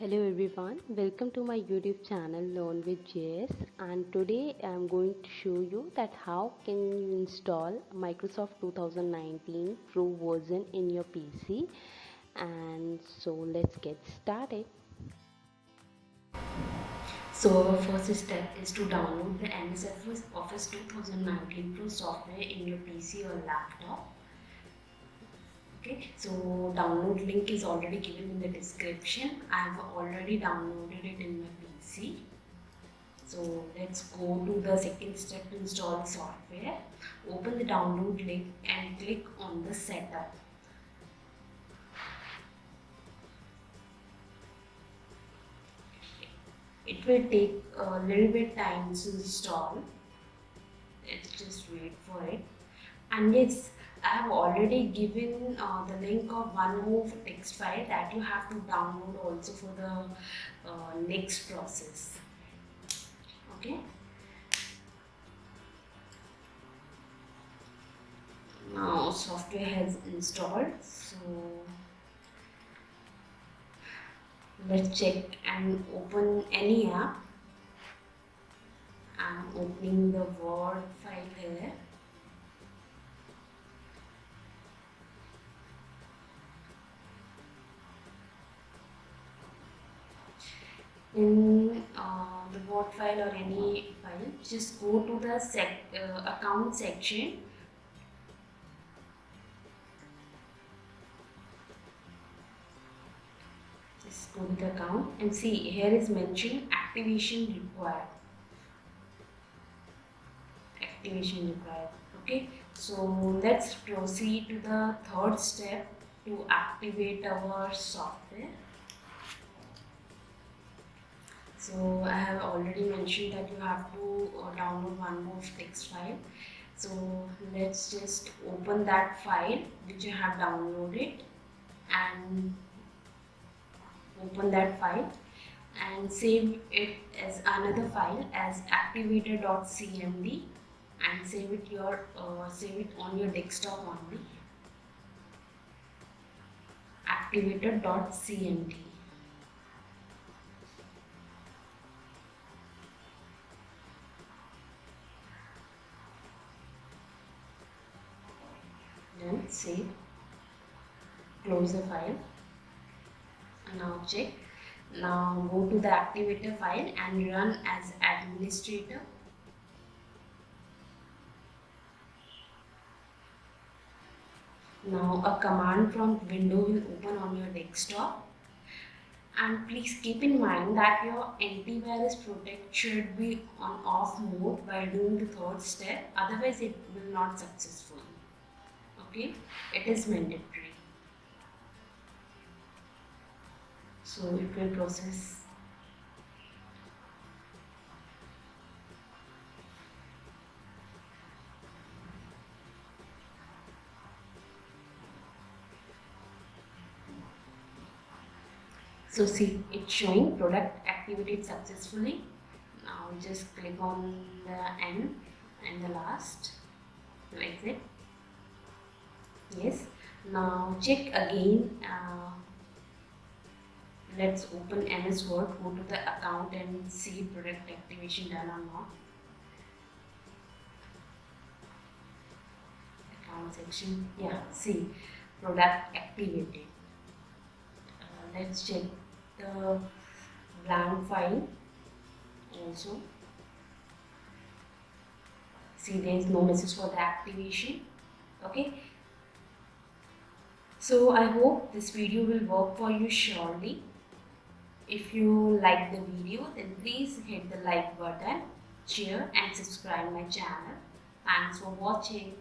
Hello everyone, welcome to my YouTube channel Learn with JS, and today I am going to show you that how can you install Microsoft 2019 Pro version in your PC. And so let's get started. So our first step is to download the MS Office 2019 Pro software in your PC or laptop. Okay, so download link is already given in the description. I have already downloaded it in my PC. So let's go to the second step to install software. Open the download link and click on the setup. It will take a little bit time to install. Let's just wait for it. And yes, I have already given the link of one more text file that you have to download also for the next process. Okay. Now software has installed, so let's check and open any app. I'm opening the Word file here. In the Word file or any file, just go to the account section. Just go to the account and see here is mentioned activation required. Activation required. Okay, so let's proceed to the third step to activate our software. So I have already mentioned that you have to download one more text file. So let's just open that file which you have downloaded and open that file and save it as another file as activator.cmd and save it on your desktop only. Activator.cmd. Then save, close the file. Now check. Now go to the activator file and run as administrator. Now a command prompt window will open on your desktop. And please keep in mind that your antivirus protect should be on off mode while doing the third step, otherwise it will not successful. Okay, it is mandatory. So it will process. So see, it's showing product activated successfully. Now just click on the N and the last to exit. Yes. Now check again. Let's open MS Word. Go to the account and see product activation done or not. Account section. Yeah. See, product activated. Let's check the blank file also. See, there is no message for the activation. Okay, so I hope this video will work for you surely. If you like the video, then please hit the like button, share and subscribe my channel. Thanks for watching.